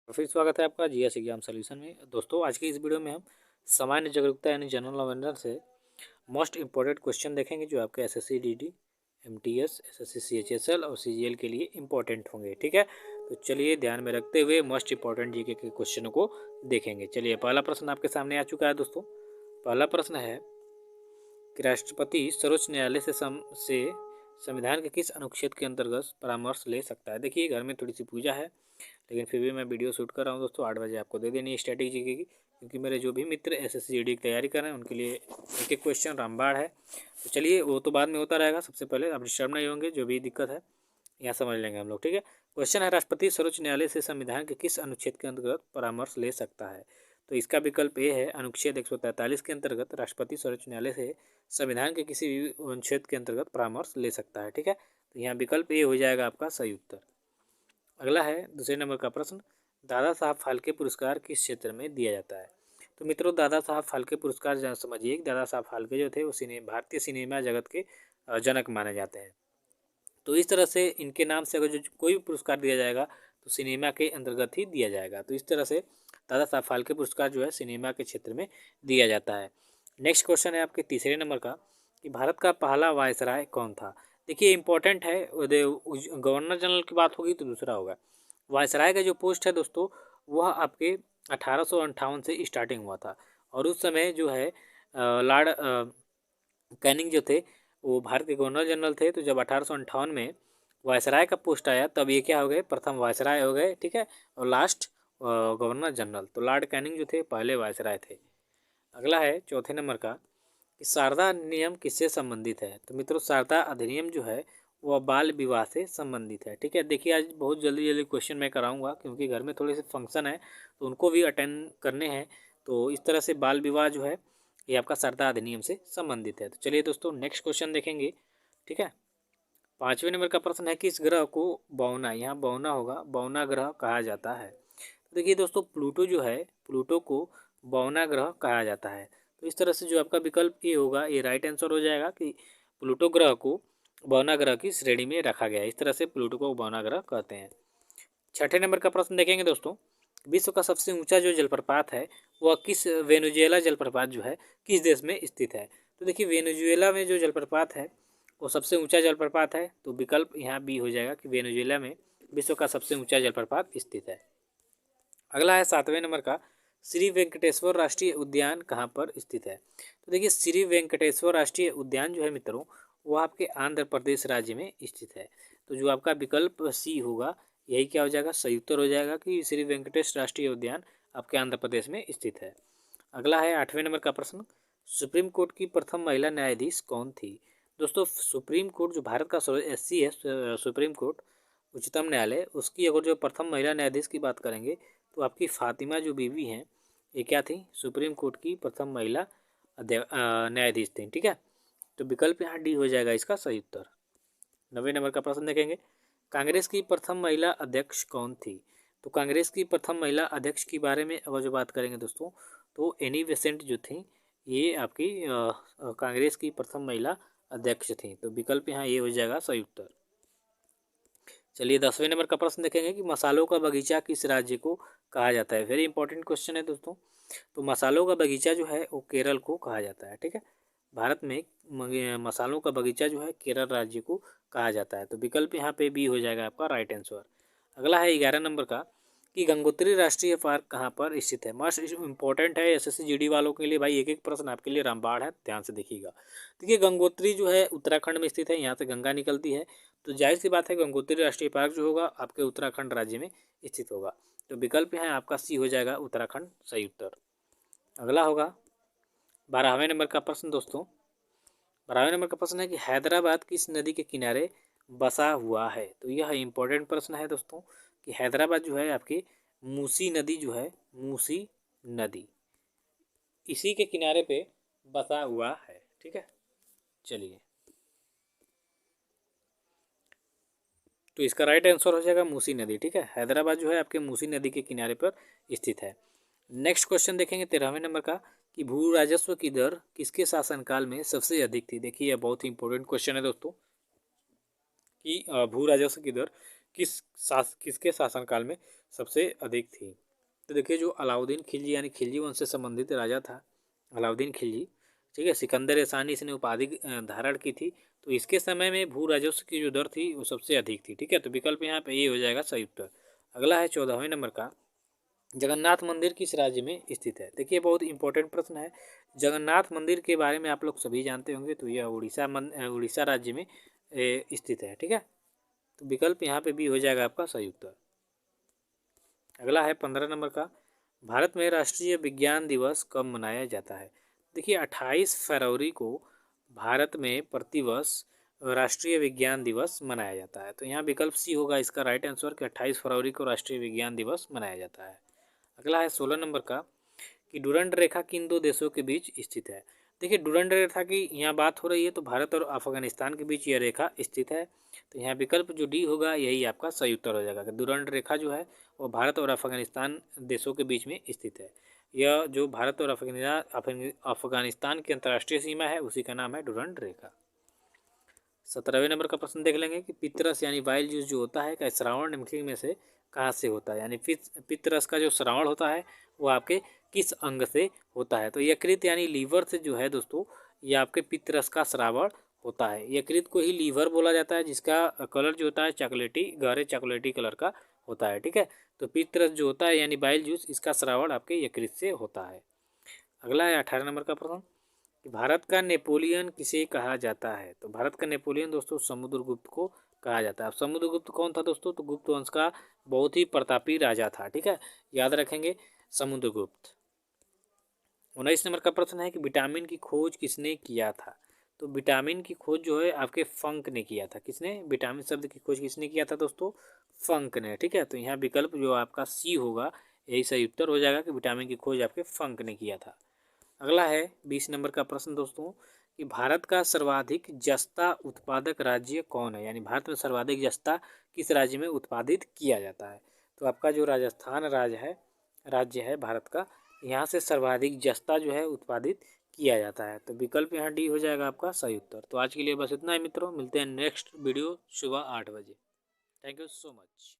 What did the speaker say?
तो फिर स्वागत है आपका जीएस एग्जाम सॉल्यूशन में। दोस्तों आज की इस वीडियो में हम सामान्य जागरूकता यानी जनरल अवेयरनेस से मोस्ट इंपॉर्टेंट क्वेश्चन देखेंगे जो आपके SSC GD, MTS, SSC CHSL और सीजीएल के लिए इंपॉर्टेंट होंगे। ठीक है, तो चलिए ध्यान में रखते हुए मोस्ट इंपॉर्टेंट जीके के क्वेश्चनों को देखेंगे। चलिए पहला प्रश्न आपके सामने आ चुका है दोस्तों। पहला प्रश्न है कि राष्ट्रपति सर्वोच्च न्यायालय से संविधान के किस अनुच्छेद के अंतर्गत परामर्श ले सकता है। देखिए घर में थोड़ी सी पूजा है लेकिन फिर भी मैं वीडियो शूट कर रहा हूँ दोस्तों। 8 बजे आपको दे देनी है स्ट्रैटेजी की, क्योंकि मेरे जो भी मित्र एसएससी जीडी की तैयारी कर रहे हैं उनके लिए एक एक क्वेश्चन रामबाण है। तो चलिए वो तो बाद में होता रहेगा, सबसे पहले आप डिस्टर्ब नहीं होंगे, जो भी दिक्कत है यहाँ समझ लेंगे हम लोग। ठीक है, क्वेश्चन है राष्ट्रपति सर्वोच्च न्यायालय से संविधान के किस अनुच्छेद के अंतर्गत परामर्श ले सकता है। तो इसका विकल्प ए है अनुच्छेद 143 के अंतर्गत राष्ट्रपति सर्वोच्च न्यायालय से संविधान के किसी भी अनुच्छेद के अंतर्गत परामर्श ले सकता है। ठीक है, तो यहाँ विकल्प ए हो जाएगा आपका सही उत्तर। अगला है दूसरे नंबर का प्रश्न, दादा साहब फाल्के पुरस्कार किस क्षेत्र में दिया जाता है। तो मित्रों दादा साहब फाल्के पुरस्कार समझिए, दादा साहब फाल्के जो थे वो भारतीय सिनेमा जगत के जनक माने जाते हैं। तो इस तरह से इनके नाम से अगर जो कोई भी पुरस्कार दिया जाएगा तो सिनेमा के अंतर्गत ही दिया जाएगा। तो इस तरह से दादा साहब फाल्के पुरस्कार जो है सिनेमा के क्षेत्र में दिया जाता है। नेक्स्ट क्वेश्चन है आपके तीसरे नंबर का कि भारत का पहला वायसराय कौन था। देखिए इंपॉर्टेंट है, गवर्नर जनरल की बात होगी तो दूसरा होगा। वायसराय का जो पोस्ट है दोस्तों वह आपके 1858 से स्टार्टिंग हुआ था और उस समय जो है लॉर्ड कैनिंग जो थे वो भारत के गवर्नर जनरल थे। तो जब 1858 में वायसराय का पोस्ट आया तब ये क्या हो गए, प्रथम वायसराय हो गए। ठीक है, और लास्ट गवर्नर जनरल। तो लॉर्ड कैनिंग जो थे पहले वायसराय थे। अगला है चौथे नंबर का कि शारदा अधिनियम किससे संबंधित है। तो मित्रों शारदा अधिनियम जो है वह बाल विवाह से संबंधित है। ठीक है, देखिए आज बहुत जल्दी जल्दी क्वेश्चन मैं कराऊंगा क्योंकि घर में थोड़े से फंक्शन है तो उनको भी अटेंड करने हैं। तो इस तरह से बाल विवाह जो है ये आपका शारदा अधिनियम से संबंधित है। तो चलिए दोस्तों नेक्स्ट क्वेश्चन देखेंगे। ठीक है, पाँचवें नंबर का प्रश्न है कि इस ग्रह को बौना, यहाँ बौना होगा, बौना ग्रह कहा जाता है। तो देखिए दोस्तों प्लूटो जो है, प्लूटो को बौना ग्रह कहा जाता है। तो इस तरह से जो आपका विकल्प ए होगा ये राइट आंसर हो जाएगा कि प्लूटो ग्रह को बौना ग्रह की श्रेणी में रखा गया है। इस तरह से प्लूटो को बौना ग्रह कहते हैं। छठे नंबर का प्रश्न देखेंगे दोस्तों, विश्व का सबसे ऊंचा जो जलप्रपात है वह किस, वेनेजुएला जलप्रपात जो है किस देश में स्थित है। तो देखिए वेनेजुएला में जो जलप्रपात है वो सबसे ऊंचा जलप्रपात है। तो विकल्प यहाँ बी हो जाएगा कि वेनेजुएला में विश्व का सबसे ऊंचा जलप्रपात स्थित है। अगला है सातवें नंबर का, श्री वेंकटेश्वर राष्ट्रीय उद्यान कहाँ पर स्थित है। तो देखिए श्री वेंकटेश्वर राष्ट्रीय उद्यान जो है मित्रों वो आपके आंध्र प्रदेश राज्य में स्थित है। तो जो आपका विकल्प सी होगा यही क्या हो जाएगा, सही उत्तर हो जाएगा कि श्री वेंकटेश राष्ट्रीय उद्यान आपके आंध्र प्रदेश में स्थित है। अगला है आठवें नंबर का प्रश्न, सुप्रीम कोर्ट की प्रथम महिला न्यायाधीश कौन थी। दोस्तों सुप्रीम कोर्ट जो भारत का एससी है, सुप्रीम कोर्ट उच्चतम न्यायालय, उसकी अगर जो प्रथम महिला न्यायाधीश की बात करेंगे तो आपकी फातिमा जो बीवी हैं ये क्या थी, सुप्रीम कोर्ट की प्रथम महिला न्यायाधीश थी। ठीक है, तो विकल्प यहाँ डी हो जाएगा इसका सही उत्तर। 90 नंबर का प्रश्न देखेंगे, कांग्रेस की प्रथम महिला अध्यक्ष कौन थी। तो कांग्रेस की प्रथम महिला अध्यक्ष के बारे में अगर जो बात करेंगे दोस्तों तो एनी बेसेंट जो थी ये आपकी कांग्रेस की प्रथम महिला अध्यक्ष थी। तो विकल्प यहाँ ये हो जाएगा सही उत्तर। चलिए 10वें नंबर का प्रश्न देखेंगे कि मसालों का बगीचा किस राज्य को कहा जाता है। वेरी इंपॉर्टेंट क्वेश्चन है दोस्तों। तो मसालों का बगीचा जो है वो केरल को कहा जाता है। ठीक है, भारत में मसालों का बगीचा जो है केरल राज्य को कहा जाता है। तो विकल्प यहाँ पे बी हो जाएगा आपका राइट आंसर। अगला है 11 नंबर का कि गंगोत्री राष्ट्रीय पार्क कहाँ पर स्थित है। मस्ट इंपॉर्टेंट है एसएससी जीडी वालों के लिए भाई, एक एक प्रश्न आपके लिए रामबाण है, ध्यान से देखिएगा। देखिए गंगोत्री जो है उत्तराखंड में स्थित है, यहाँ से गंगा निकलती है। तो जाहिर सी बात है गंगोत्री राष्ट्रीय पार्क जो होगा आपके उत्तराखंड राज्य में स्थित होगा। तो विकल्प यहाँ आपका सी हो जाएगा उत्तराखंड सही उत्तर। अगला होगा 12वें नंबर का प्रश्न दोस्तों। 12वें नंबर का प्रश्न है कि हैदराबाद किस नदी के किनारे बसा हुआ है। तो यह इंपॉर्टेंट प्रश्न है दोस्तों कि हैदराबाद जो है आपकी मूसी नदी जो है, मूसी नदी इसी के किनारे पे बसा हुआ है। ठीक है, चलिए तो इसका राइट आंसर हो जाएगा मूसी नदी। ठीक है, हैदराबाद जो है आपके मूसी नदी के किनारे पर स्थित है। नेक्स्ट क्वेश्चन देखेंगे 13वें नंबर का कि भू राजस्व की दर किसके शासनकाल में सबसे अधिक थी। देखिए यह बहुत ही इंपॉर्टेंट क्वेश्चन है दोस्तों कि भू राजस्व की दर किसके शासनकाल में सबसे अधिक थी। तो देखिए जो अलाउद्दीन खिलजी यानी खिलजी वंश से संबंधित राजा था अलाउद्दीन खिलजी, ठीक है, सिकंदर सानी इसने उपाधि धारण की थी। तो इसके समय में भू राजस्व की जो दर थी वो सबसे अधिक थी, ठीक है। तो विकल्प यहाँ पे ये हो जाएगा सही उत्तर। अगला है 14वें नंबर का, जगन्नाथ मंदिर किस राज्य में स्थित है। देखिए बहुत इंपॉर्टेंट प्रश्न है। जगन्नाथ मंदिर के बारे में आप लोग सभी जानते होंगे, तो यह उड़ीसा राज्य में स्थित है, ठीक है। तो विकल्प यहाँ पे भी हो जाएगा आपका सही उत्तर। अगला है 15 नंबर का, भारत में राष्ट्रीय विज्ञान दिवस कब मनाया जाता है। देखिए 28 फरवरी को भारत में प्रतिवर्ष राष्ट्रीय विज्ञान दिवस मनाया जाता है। तो यहाँ विकल्प सी होगा इसका राइट आंसर कि 28 फरवरी को राष्ट्रीय विज्ञान दिवस मनाया जाता है। अगला है 16 नंबर का, कि डुरंड रेखा किन दो देशों के बीच स्थित है। देखिए डुरंड रेखा की यहाँ बात हो रही है, तो भारत और अफगानिस्तान के बीच यह रेखा स्थित है। तो यहाँ विकल्प जो डी होगा यही आपका सही उत्तर हो जाएगा कि डुरंड रेखा जो है वो भारत और अफगानिस्तान देशों के बीच में स्थित है। यह जो भारत और अफगानिस्तान की अंतर्राष्ट्रीय सीमा है उसी का नाम है डुरंड रेखा। 17वें नंबर का प्रश्न देख लेंगे कि पितरस यानी वाइल जूस जो होता है का श्रावण निम्नलिखित में से कहाँ से होता है। यानी पितरस का जो श्रावण होता है वो आपके किस अंग से होता है। तो यकृत यानी लीवर से जो है दोस्तों ये आपके पितरस का श्रावण होता है। यकृत को ही लीवर बोला जाता है, जिसका कलर जो होता है चॉकलेटी, गहरे चॉकलेटी कलर का होता है, ठीक है। तो पितरस जो होता है यानी बाइल जूस, इसका श्रावण आपके यकृत से होता है। अगला है 18 नंबर का प्रश्न कि भारत का नेपोलियन किसे कहा जाता है। तो भारत का नेपोलियन दोस्तों समुद्रगुप्त को कहा जाता है। अब समुद्रगुप्त कौन था दोस्तों, तो गुप्त वंश का बहुत ही प्रतापी राजा था, ठीक है, याद रखेंगे समुद्रगुप्त। 19 नंबर का प्रश्न है कि विटामिन की खोज किसने किया था। तो विटामिन की खोज जो है आपके फंक ने किया था। किसने, विटामिन शब्द की खोज किसने किया था दोस्तों, फंक ने, ठीक है। तो यहाँ विकल्प जो आपका सी होगा यही सही उत्तर हो जाएगा कि विटामिन की खोज आपके फंक ने किया था। अगला है 20 नंबर का प्रश्न दोस्तों कि भारत का सर्वाधिक जस्ता उत्पादक राज्य कौन है। यानी भारत में सर्वाधिक जस्ता किस राज्य में उत्पादित किया जाता है। तो आपका जो राजस्थान राज्य है भारत का, यहाँ से सर्वाधिक जस्ता जो है उत्पादित किया जाता है। तो विकल्प यहाँ डी हो जाएगा आपका सही उत्तर। तो आज के लिए बस इतना ही मित्रों, मिलते हैं नेक्स्ट वीडियो सुबह 8 बजे। Thank you so much.